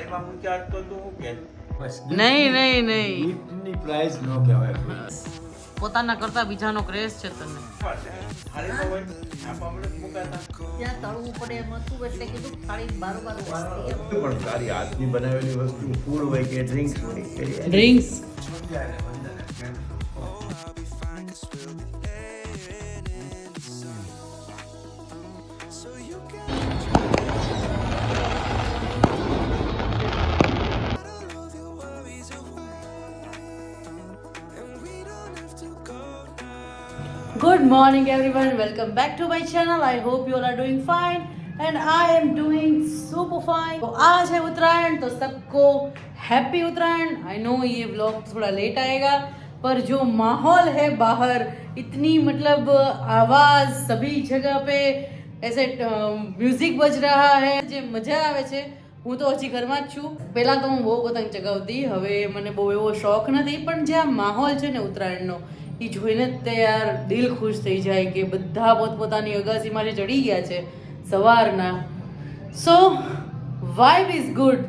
થાળીમાં મૂક્યા તો તું શું કે બસ નહીં નહીં નહીં ગિફ્ટની પ્રાઇઝ ન કહેવાય કોઈ. પોતાના કરતા બીજાનો ક્રેઝ છે તને. થાળીમાં હોય છાપામાં નથી મુકાતા. ત્યાં તળવું પડે એમ હતું એટલે કીધું થાળી બારોબાર વાળતી એમ. પણ તારી હાથની બનાવેલી વસ્તુ ફૂડ હોય કે ડ્રિંક્સ હોય કે ડ્રિંક્સ સમજાય ને વંદને કેમ? Good morning everyone, welcome back to my channel. I hope you all are doing fine and I am doing super fine. तो आज है उत्तरायण तो सबको हैप्पी उत्तरायण. आई नो ये व्लॉग थोड़ा लेट आएगा पर जो माहौल है बाहर इतनी मतलब आवाज़ सभी जगह पे ऐसे म्यूजिक बज रहा है જે મજા આવે છે. હું તો હજી ઘરમાં જ છું. પહેલાં તો હું બહુ પતંગ ચગાવતી, હવે મને બહુ એવો શોખ નથી, પણ જે આ માહોલ છે ને ઉત્તરાયણનો એ જોઈને જ તે યાર દિલ ખુશ થઈ જાય કે બધા પોતપોતાની અગાસીમાં જે ચડી ગયા છે સવારના. સો વાઇબ ઇઝ ગુડ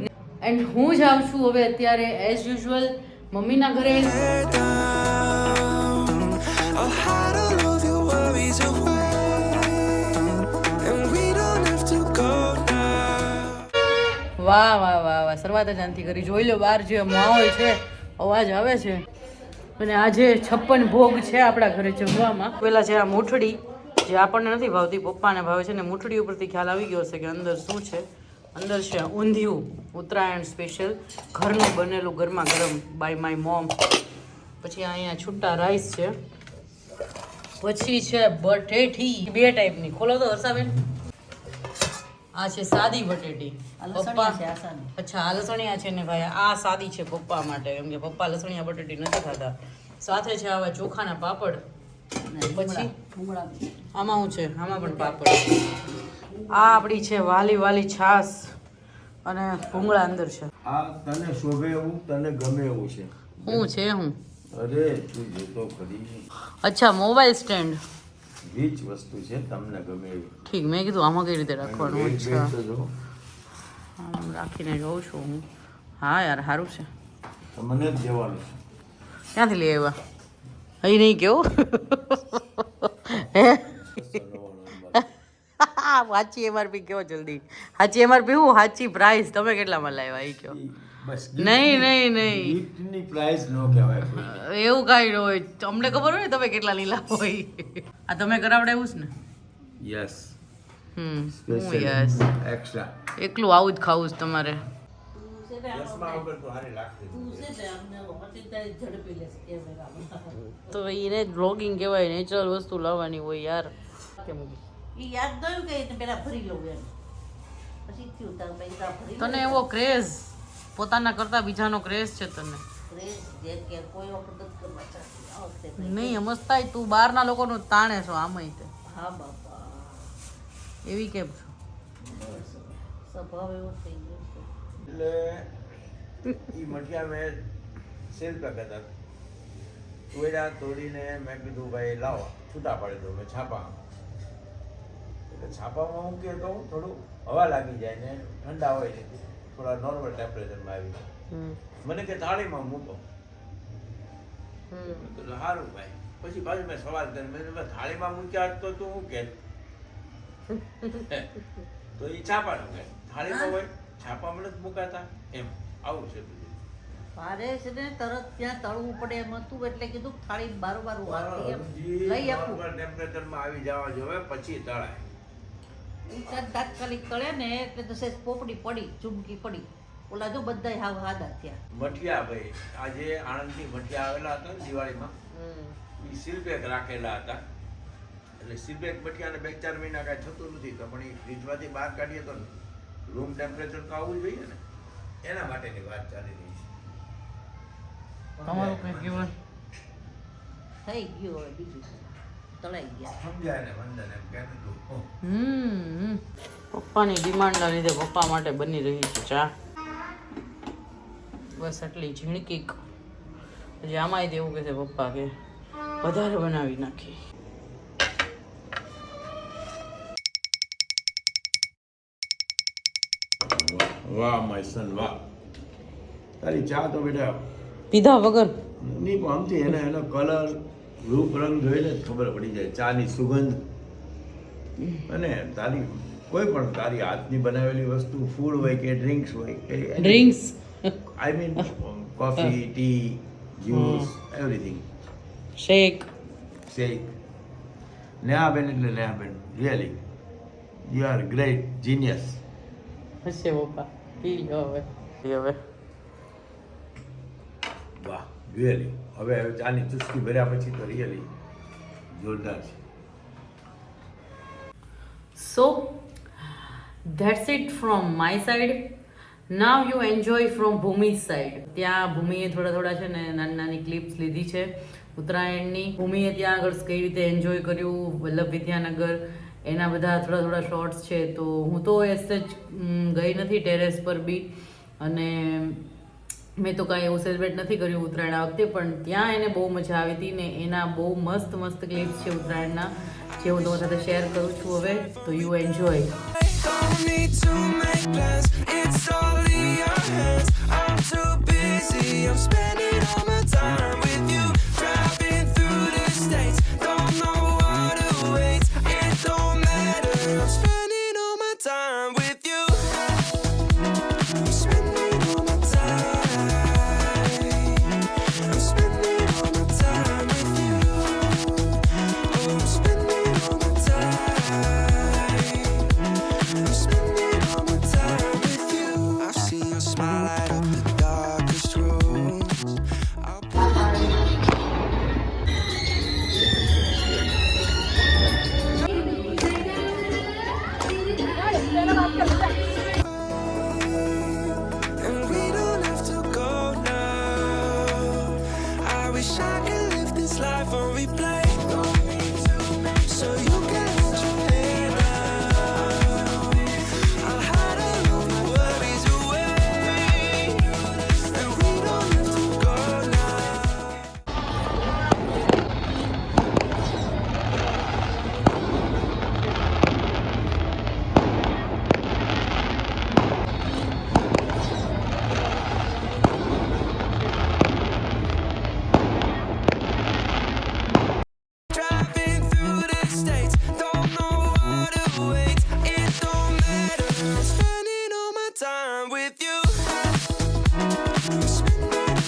એન્ડ હું જાઉં છું હવે અત્યારે એઝ યુઝ્યુઅલ મમ્મીના ઘરે. વાહ વાહ વાહ વાહ, શરૂઆત જ આનથી કરી. જોઈ લો બહાર જે માહોલ છે, અવાજ આવે છે. અને આજે 56 ભોગ છે આપણા ઘરે જમવામાં. પેલા છે આ મૂઠડી જે આપણને નથી ભાવતી, પપ્પાને ભાવે છે ને. મૂઠડી ઉપરથી ખ્યાલ આવી ગયો છે કે અંદર શું છે. અંદર છે ઊંધિયું, ઉત્તરાયણ સ્પેશિયલ, ઘરનું બનેલું ગરમા ગરમ બાય માય મોમ. પછી અહીંયા છૂટા રાઈસ છે. પછી છે બટેટી, બે ટાઈપની. ખોલો તો હર્ષાબેન. આ છે સાદી બટેટી. પપ્પા અચ્છા આ લસણિયા છે ને ભાઈ, આ સાદી છે પપ્પા માટે, કેમ કે પપ્પા લસણિયા બટેટી નથી ખાતા. સાથે છે આવા ચોખાના પાપડ. પછી આમાં શું છે? આમાં પણ પાપડ. આ આપણી છે વાલી વાલી છાશ અને ભૂંગળા અંદર છે. આ તને શોભે એવું, તને ગમે એવું છે. શું છે? હું અરે તું જોતો ખરી. અચ્છા મોબાઈલ સ્ટેન્ડ. રીચ વસ્તુ છે, તમને ગમે એવી. ઠીક, મેં કીધું આમાં કઈ રીતે રાખવાનું. અચ્છા તો જો આમ રાખીને જોઉં છું હું. હા યાર સારું છે. તો મને જ દેવાનું છે. ક્યાંથી લઈ આવ્યા? અહીં નહીં કેવું સાચી એમઆરપી કેવો જલ્દી. સાચી એમઆરપી હું સાચી પ્રાઇસ તમે કેટલામાં લાવ્યા એ કહો. બસ નહીં નહીં નહીં ગિફ્ટની પ્રાઇઝ ન કહેવાય કોઈ. એવું કાંઈ ન હોય. અમને ખબર હોય ને તમે કેટલા લીલા હોય. આ તમે કરાવડાવ્યું છે ને? યસ હું યસ. એક્સ્ટ્રા એકલું આવું જ ખાવું છે તમારે. ચશ્મા વગર તો હારી લાગતી. તો એને બ્લોગિંગ કહેવાય, નેચરલ વસ્તુ લાવવાની હોય યાર. કેમ ઈ યાદ નયું કે એને પેલા ભરી લઉં એમ. પછી થયું તાર પૈસા ભરી તને એવો ક્રેઝ, પોતાના કરતા બીજાનો ક્રેઝ છે તને. પ્રેસ જે કે કોઈ વખત જ કરવા ચાહતી આ વખતે નહીં. નહીં સમજતા તું બહારના લોકોનું તાણે છો આમાંય તે. હા બાપા એવી કેમ છો? સ્વભાવ એવો થઈ ગયો છે. એટલે ઈ મઠિયા મેં સેલ પે કરતા તોડ્યા, તોડીને મેં કીધું ભાઈ લાવો છૂટા પાડી દો. મેં છાપા, એટલે છાપામાં હું કે કહું થોડું હવા લાગી જાય ને ઠંડા હોય ને થોડા નોર્મલ ટેમ્પરેચરમાં આવી જાય. મને કે થાળીમાં મૂકો. મેં કીધું સારું ભાઈ. પછી પાછું મેં સવાલ કર્યો, મેં કીધું થાળીમાં મૂક્યા તો તું શું કે તો એ છાપાનું કે થાળીમાં હોય છાપામાં નથી મુકાતા એમ. આવું છે બધું. મારે છે ને તરત ત્યાં તળવું પડે એમ હતું એટલે કીધું થાળી બારોબાર વાળતી એમ લઈ આપું. ટેમ્પરેચરમાં આવી જવા જોઈએ પછી તળાય. ઈ કાંઈ તાત્કાલિક તળે ને એટલે તો સેજ પોપડી પડી, ચૂમકી પડી. ઓલા જો બધાય હાવ હાદા થયા. મઠિયા ભાઈ આજે આણંદથી મઠિયા આવેલા હતા ને દિવાળીમાં, એ સીલબેગ રાખેલા હતા. એટલે સીલબેગ મઠિયાને 2-4 મહિના કાંઈ થતું નથી, તો પણ એ ફ્રીજમાંથી બહાર કાઢીએ તો રૂમ ટેમ્પરેચર તો આવવું જોઈએ ને, એના માટેની વાત ચાલી રહી છે. તમારું કઈ કહેવાનું? થઈ ગયું હવે બીજું તળાઈ ગયા. સમજાય ને વંદન એમ કહેતું હતું. પપ્પાની ડિમાન્ડના લીધે પપ્પા માટે બની રહી છે ચા. બસ એટલી ઝીણકી. પછી આમાંય તેવું કહે છે પપ્પા કે વધારે બનાવી નાખી. વાહ માય સન વાહ. તારી ચા તો બેટા પીધા વગર નહીં પણ આમથી એનો કલર રૂપ રંગ જોઈને જ ખબર પડી જાય ચાની સુગંધ અને તારી કોઈ પણ તારી હાથની બનાવેલી વસ્તુ ફૂડ હોય કે ડ્રિંક્સ હોય કે drinks I mean coffee tea juice everything shake shake Nehaben એટલે Nehaben really you are great genius હશે પપ્પા પી લો હવે વાહ રિયલી હવે ચાની ચુસ્કી ભર્યા પછી તો રિયલી જોરદાર છે So that's it from my side. Now you enjoy from Bhumi's side. ત્યાં ભૂમિએ થોડા છે ને નાની નાની ક્લિપ્સ લીધી છે ઉત્તરાયણની. ભૂમિએ ત્યાં આગળ કઈ રીતે એન્જોય કર્યું વલ્લભ વિદ્યાનગર એના બધા થોડા શોર્ટ્સ છે. તો હું તો એસ જ ગઈ નથી ટેરેસ પર બી અને મેં તો કાંઈ એવું સેલિબ્રેટ નથી કર્યું ઉત્તરાયણ આ વખતે, પણ ત્યાં એને બહુ મજા આવી હતી ને એના બહુ મસ્ત ક્લિપ્સ છે ઉત્તરાયણના જે હું તમારી સાથે શેર કરું છું હવે. તો you enjoy. Don't need to make plans, it's all in your hands. I'm too busy, I'm spending all my time with you. Driving through the states, don't know what awaits. It don't matter, I'm spending all my time with you. I'm spending all my time. I'm spending all my time with you. Oh, I'm spending all my time. I'm spending all my time with you. I've seen your smile light